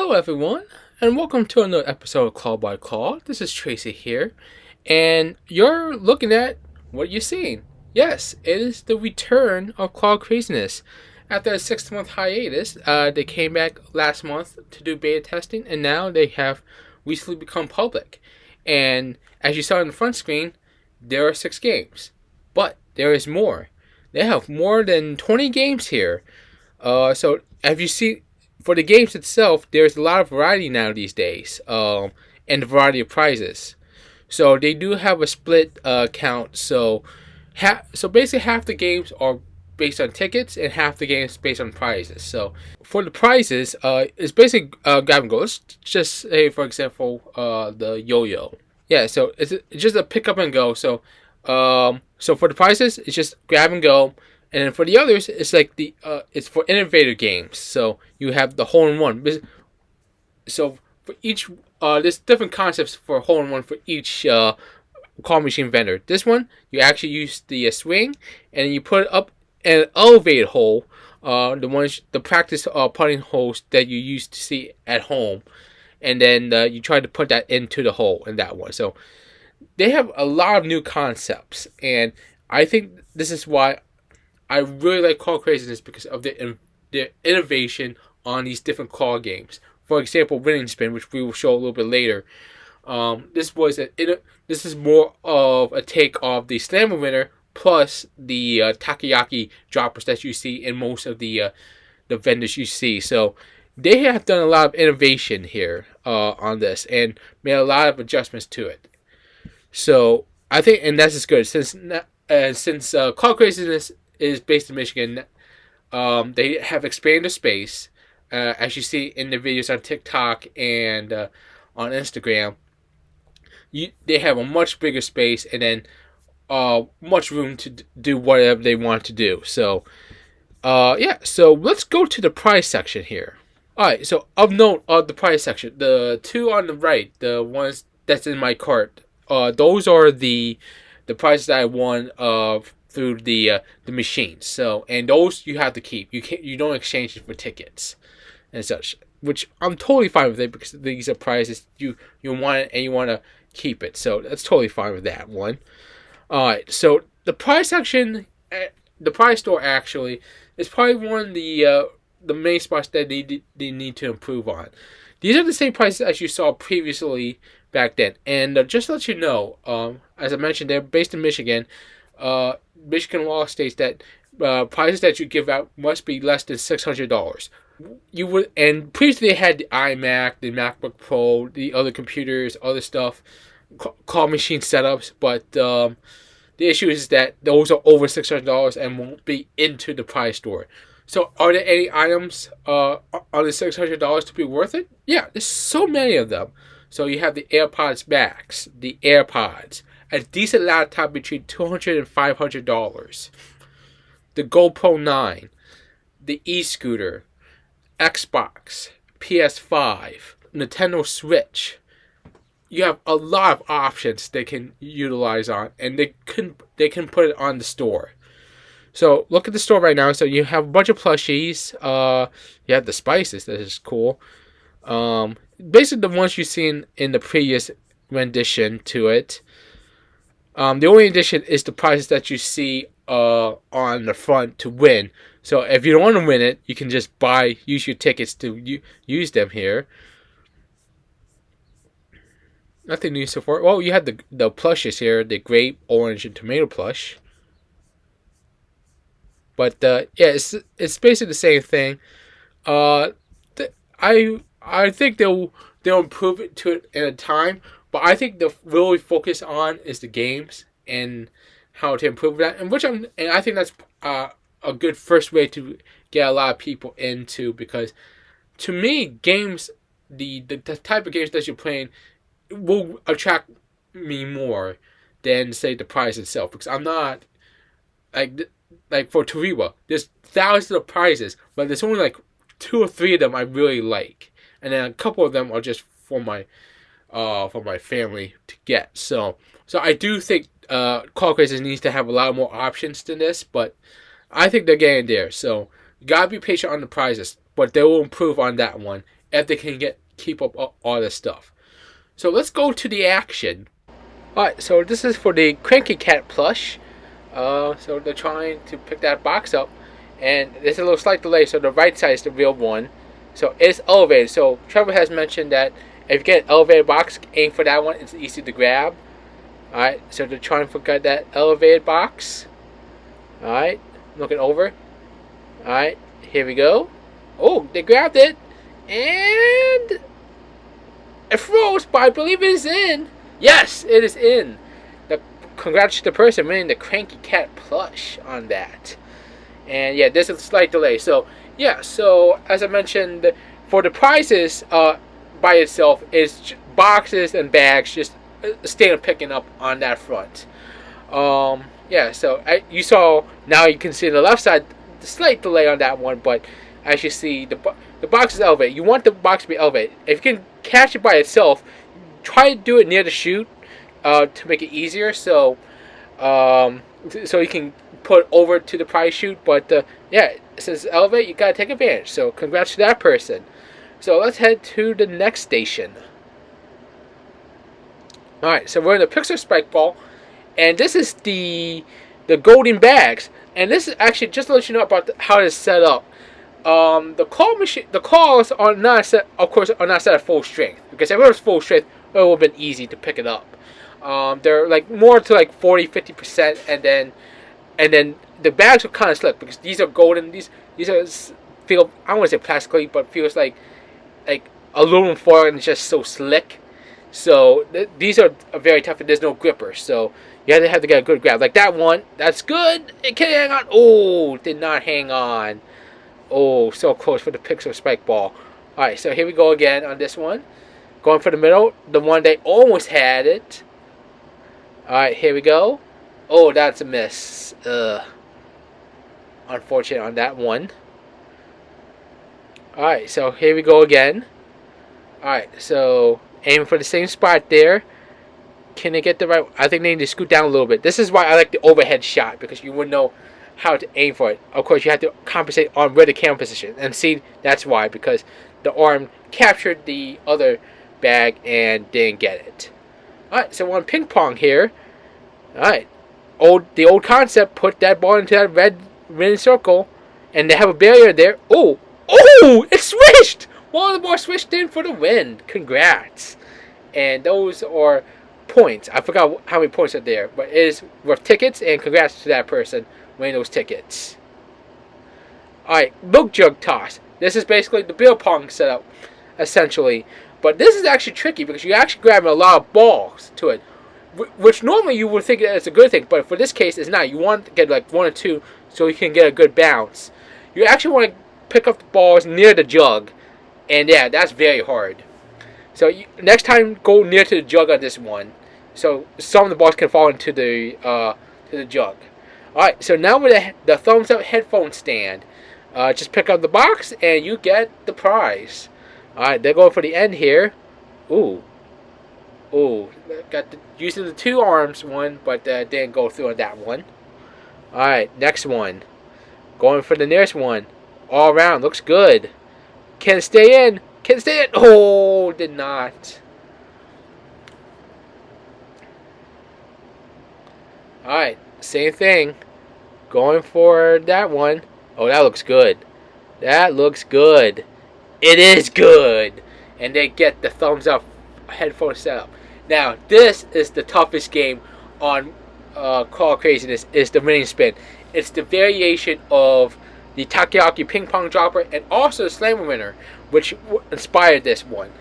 Hello, everyone, and welcome to another episode of Call by Call. This is Tracy here, and you're looking at what you're seeing. Yes, it is the return of Claw Craziness. After a 6 month hiatus, they came back last month to do beta testing, and now they have recently become public. And as you saw on the front screen, there are 6 games, but there is more. They have more than 20 games here. So, as you see, for the games itself, there's a lot of variety now these days, and a variety of prizes. So they do have a split count. So, basically half the games are based on tickets, and half the games based on prizes. So for the prizes, it's basically grab and go. Let's just say, for example, the yo-yo. Yeah, so it's just a pick up and go. So for the prizes, it's just grab and go. And then for the others, it's like it's for innovative games. So you have the hole in one. So for each, there's different concepts for hole in one for each call machine vendor. This one, you actually use the swing, and you put it up in an elevated hole. The practice putting holes that you used to see at home, and then you try to put that into the hole in that one. So they have a lot of new concepts, and I think this is why I really like Call Craziness, because of the innovation on these different call games. For example, Winning Spin, which we will show a little bit later. This is more of a take of the Slammer winner plus the takoyaki droppers that you see in most of the vendors you see. So they have done a lot of innovation here on this and made a lot of adjustments to it. So I think, and that's just good since Call Craziness is based in Michigan. They have expanded space, as you see in the videos on TikTok and on Instagram. They have a much bigger space, and then much room to do whatever they want to do. So, so let's go to the prize section here. Alright, so of note of the prize section, the two on the right, the ones that's in my cart, those are the prizes that I won through the machines. So, and those you have to keep. You don't exchange it for tickets and such, which I'm totally fine with it, because these are prizes you want it and you want to keep it. So that's totally fine with that one. Alright, so the prize section, the prize store actually is probably one of the main spots that they need to improve on. These are the same prices as you saw previously back then. And just to let you know, as I mentioned, they're based in Michigan. Michigan law states that prizes that you give out must be less than $600. And previously they had the iMac, the MacBook Pro, the other computers, other stuff, call machine setups, but the issue is that those are over $600 and won't be into the prize store. So are there any items under $600 to be worth it? Yeah, there's so many of them. So you have the AirPods Max, the AirPods, a decent laptop between $200 and $500, the GoPro 9, the e-scooter, Xbox, PS5, Nintendo Switch. You have a lot of options they can utilize on, and they can put it on the store. So look at the store right now. So you have a bunch of plushies. You have the spices. That is cool. Basically the ones you've seen in the previous rendition to it. The only addition is the prizes that you see on the front to win. So if you don't want to win it, you can just use your tickets to use them here. Nothing new so far. Well, you have the plushes here, the grape, orange, and tomato plush. But it's basically the same thing. I think they'll improve it to it in a time. But I think the really focus on is the games and how to improve that, and I think that's a good first way to get a lot of people into, because to me, games, the type of games that you're playing will attract me more than, say, the prize itself, because I'm not like for Tariwa, there's thousands of prizes, but there's only like 2 or 3 of them I really like, and then a couple of them are just for my family to get. So I do think Call Craziness needs to have a lot more options than this, but I think they're getting there. So You gotta be patient on the prizes, but they will improve on that one if they can keep up all this stuff. So let's go to the action. Alright, so this is for the Cranky Cat plush. So they're trying to pick that box up, and there's a little slight delay, so the right side is the real one. So it's elevated. So Trevor has mentioned that if you get an elevated box, aim for that one. It's easy to grab. Alright, so they're trying to get that elevated box. Alright, looking over. Alright, here we go. Oh, they grabbed it, and it froze, but I believe it is in. Yes, it is in. Congrats to the person winning the Cranky Cat plush on that. And yeah, there's a slight delay. So yeah, so as I mentioned, for the prizes by itself is boxes and bags, just stand picking up on that front. Yeah, so you saw, now you can see the left side, the slight delay on that one, but as you see, the box is elevated. You want the box to be elevated. If you can catch it by itself, try to do it near the chute to make it easier. So you can put over to the prize chute. But yeah, since it's elevate, you gotta take advantage. So congrats to that person. So let's head to the next station. Alright, so we're in the Pixar Spike Ball, and this is the golden bags. And this is actually just to let you know about how it's set up. The claw machine, the claws are not set, of course, are not set at full strength, because if it was full strength, it would have been easy to pick it up. They're like more to like 40-50%, and then the bags are kind of slick because these are golden. These are feel, I don't want to say plastically, but feels like aluminum foil, and it's just so slick. So these are very tough, and there's no gripper, so you have to get a good grab. Like that one, that's good. It can't hang on. Oh, did not hang on. Oh, so close for the Pixar Spike Ball. All right, so here we go again on this one. Going for the middle, the one they almost had it. All right, here we go. Oh, that's a miss. Unfortunate on that one. All right, so here we go again. All right, so aim for the same spot there. Can they get the right? I think they need to scoot down a little bit. This is why I like the overhead shot, because you wouldn't know how to aim for it. Of course, you have to compensate on where the camera position. And see, that's why, because the arm captured the other bag and didn't get it. Alright, so we're on ping pong here. Alright. The old concept, put that ball into that red circle, and they have a barrier there. Oh! Oh! It swished! One of the balls swished in for the win. Congrats. And those are points. I forgot how many points are there, but it is worth tickets, and congrats to that person winning those tickets. Alright, milk jug toss. This is basically the beer pong setup, essentially. But this is actually tricky because you're actually grabbing a lot of balls to it, which normally you would think it's a good thing, but for this case, it's not. You want to get like one or two so you can get a good bounce. You actually want to pick up the balls near the jug, and yeah, that's very hard. So next time, go near to the jug on this one, so some of the balls can fall into the jug. Alright, so now with the thumbs up headphone stand, just pick up the box and you get the prize. Alright, they're going for the end here. Ooh. Ooh. Using the two arms one, but didn't go through on that one. Alright, next one. Going for the nearest one. All around, looks good. Can it stay in? Can it stay in? Oh, did not. Alright, same thing. Going for that one. Oh, that looks good. That looks good. It is good. And they get the thumbs up headphone setup. Now, this is the toughest game on Call Craziness, is the mini spin. It's the variation of the Takoyaki ping pong dropper and also the slammer winner, which inspired this one.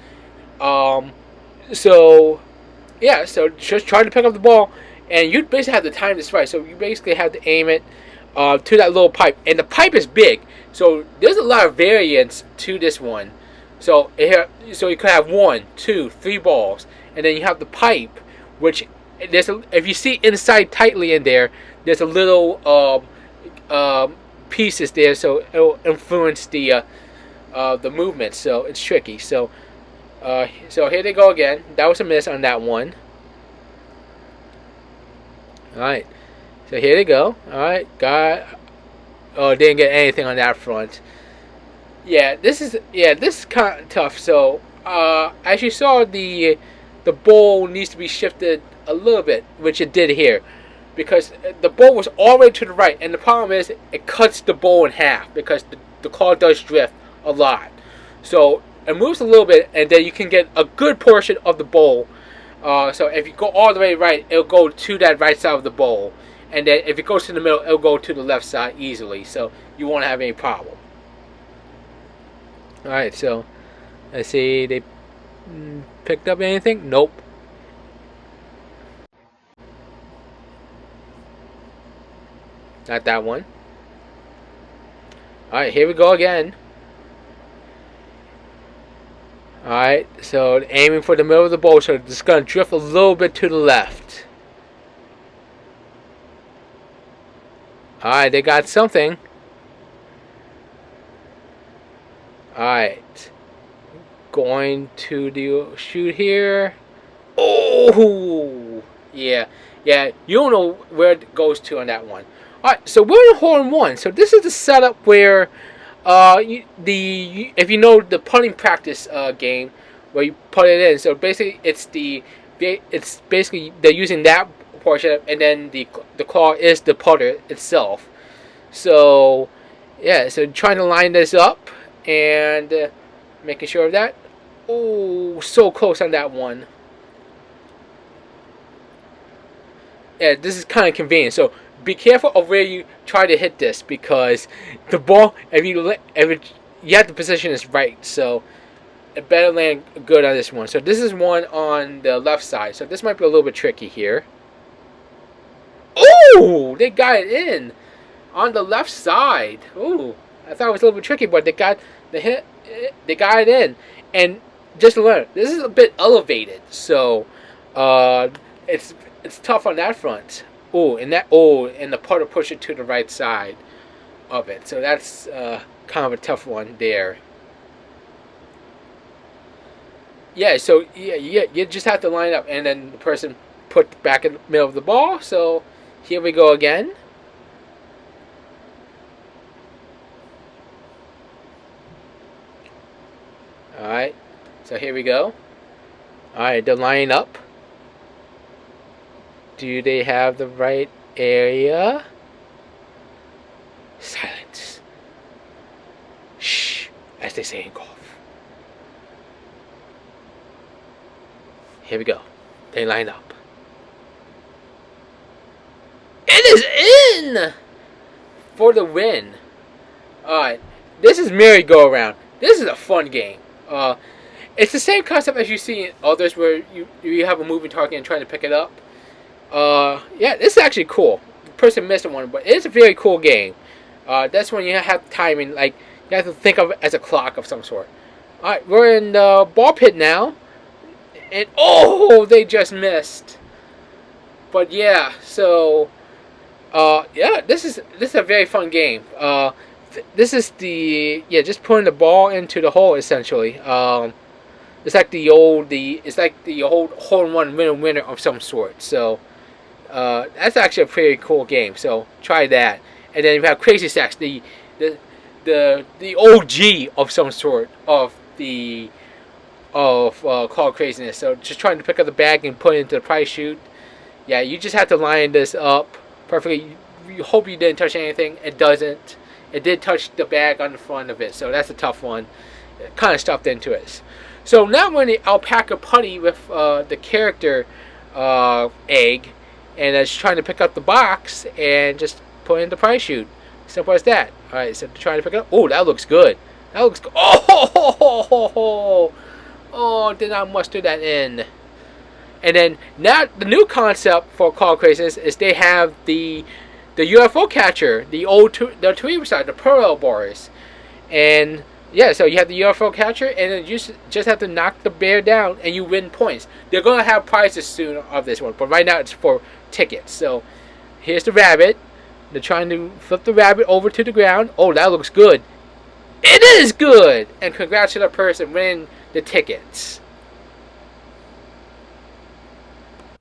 So just trying to pick up the ball, and you basically have to time this right. So you basically have to aim it to that little pipe, and the pipe is big, so there's a lot of variance to this one. So you could have 1, 2, 3 balls, and then you have the pipe, which if you see inside tightly in there, there's a little pieces there, so it'll influence the movement. So it's tricky. So here they go again. That was a miss on that one. All right. So here they go. All right, Oh, didn't get anything on that front. This is kind of tough. So, as you saw, the bowl needs to be shifted a little bit, which it did here, because the bowl was all the way to the right, and the problem is it cuts the bowl in half because the claw does drift a lot. So it moves a little bit, and then you can get a good portion of the bowl. So if you go all the way right, it'll go to that right side of the bowl, and then if it goes to the middle, it'll go to the left side easily. So you won't have any problem. All right, so let's see. They picked up anything? Nope. Not that one. All right, here we go again. Alright, so aiming for the middle of the bowl, so it's going to drift a little bit to the left. Alright, they got something. Alright. Going to the shoot here. Oh! Yeah, you don't know where it goes to on that one. Alright, so we're in hole in one. So this is the setup where if you know the putting practice game where you put it in, so basically it's basically they're using that portion, and then the claw is the putter itself. So yeah, so trying to line this up and making sure of that. Oh, so close on that one. Yeah, this is kind of convenient. So be careful of where you try to hit this, because the ball, if you have to position this right, so it better land good on this one. So this is one on the left side, so this might be a little bit tricky here. Oh, they got it in on the left side. Oh, I thought it was a little bit tricky, but they got the hit. They got it in, and just to learn, this is a bit elevated, so it's tough on that front. And the putter pushed it to the right side of it. So that's kind of a tough one there. Yeah, so you just have to line up, and then the person put back in the middle of the ball. So here we go again. Alright, so here we go. Alright, they're lining up. Do they have the right area? Silence. Shh, as they say in golf. Here we go. They line up. It is in! For the win. Alright, this is merry-go-round. This is a fun game. It's the same concept as you see in others where you have a moving target and trying to pick it up. Yeah, this is actually cool. The person missed one, but it's a very cool game. That's when you have timing, like you have to think of it as a clock of some sort. Alright, we're in the ball pit now. And oh, they just missed. But yeah, so yeah, this is a very fun game. This is just putting the ball into the hole essentially. It's like the old hole-in-one winner of some sort. So that's actually a pretty cool game. So try that. And then you have Crazy Stacks, the OG of some sort of Call Craziness. So just trying to pick up the bag and put it into the prize chute. Yeah, you just have to line this up perfectly. You hope you didn't touch anything. It doesn't. It did touch the bag on the front of it, so that's a tough one. It kind of stuffed into it. So now we're in the alpaca putty with the character egg, and it's trying to pick up the box and just put it in the prize chute. Simple as that. All right, so trying to pick it up. Oh, that looks good. That looks good. Oh, did not muster that in. And then now the new concept for Call Craziness is they have the UFO catcher, the Tweeter side, the parallel bars, and yeah, so you have the UFO catcher, and then you just have to knock the bear down, and you win points. They're gonna have prizes soon of this one, but right now it's for tickets. So here's the rabbit. They're trying to flip the rabbit over to the ground. Oh, that looks good. It is good, and congrats to the person winning the tickets.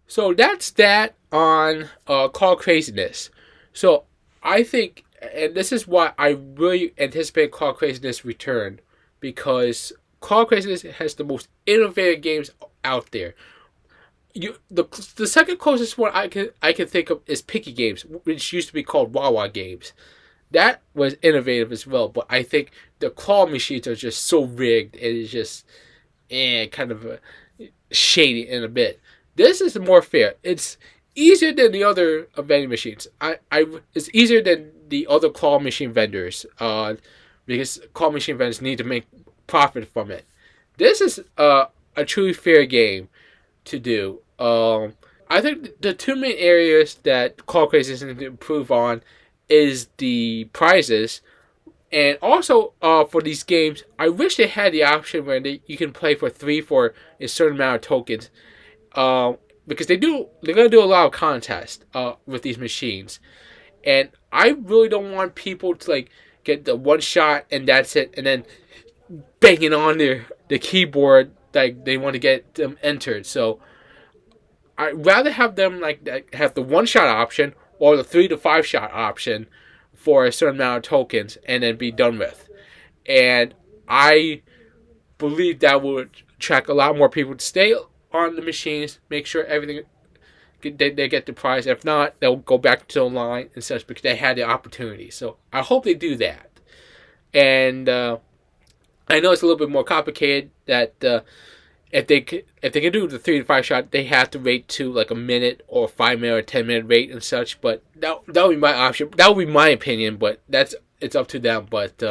So that's that on Call Craziness. So I think and this is why I really anticipate Cloud Craziness return, because Cloud Craziness has the most innovative games out there. The second closest one I can think of is Picky Games, which used to be called Wawa Games. That was innovative as well, but I think the claw machines are just so rigged. It is just kind of shady in a bit. This is more fair. It's easier than the other vending machines. It's easier than the other claw machine vendors. Because claw machine vendors need to make profit from it. This is a truly fair game to do. I think the two main areas that Call Crazy is going to improve on is the prizes, and also for these games, I wish they had the option where you can play for three for a certain amount of tokens. Because they're gonna do a lot of contests with these machines, and I really don't want people to like get the one shot and that's it, and then banging on the keyboard like they want to get them entered. So I'd rather have them like have the one shot option or the 3 to 5 shot option for a certain amount of tokens and then be done with. And I believe that would attract a lot more people to stay on the machines, make sure everything they get the prize. If not, they'll go back to the line and such because they had the opportunity. So I hope they do that. And I know it's a little bit more complicated that if they can do the 3 to 5 shot, they have to rate to like a minute or 5 minute or 10 minute rate and such. But that would be my option. That would be my opinion. But it's up to them. But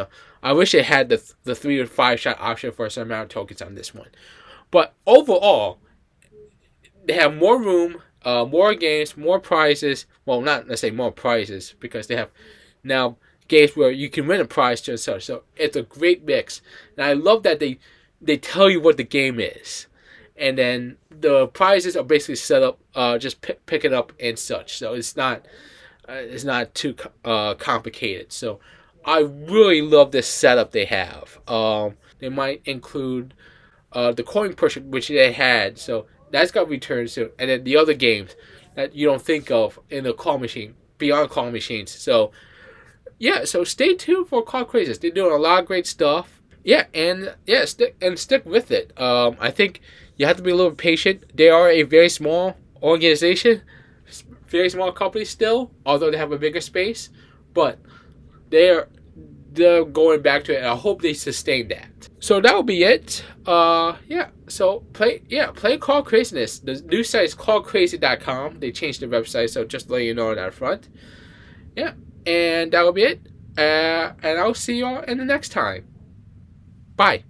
I wish they had the 3 to 5 shot option for a certain amount of tokens on this one. But overall, they have more room, more games, more prizes. Well, not let's say more prizes because they have now games where you can win a prize to and such. So it's a great mix, and I love that they tell you what the game is, and then the prizes are basically set up. Just pick it up and such. So it's not too complicated. So I really love this setup they have. They might include the coin pusher, which they had. So that's got returned soon. And then the other games that you don't think of in the claw machine, beyond claw machines. So, yeah, so stay tuned for Claw Crazes. They're doing a lot of great stuff. Yeah, stick with it. I think you have to be a little patient. They are a very small organization, very small company still, although they have a bigger space. But they're going back to it, and I hope they sustain that. So that will be it. So play Call Craziness. The new site is callcrazy.com. They changed the website, so just to let you know on that front. Yeah, and that will be it. And I'll see you all in the next time. Bye.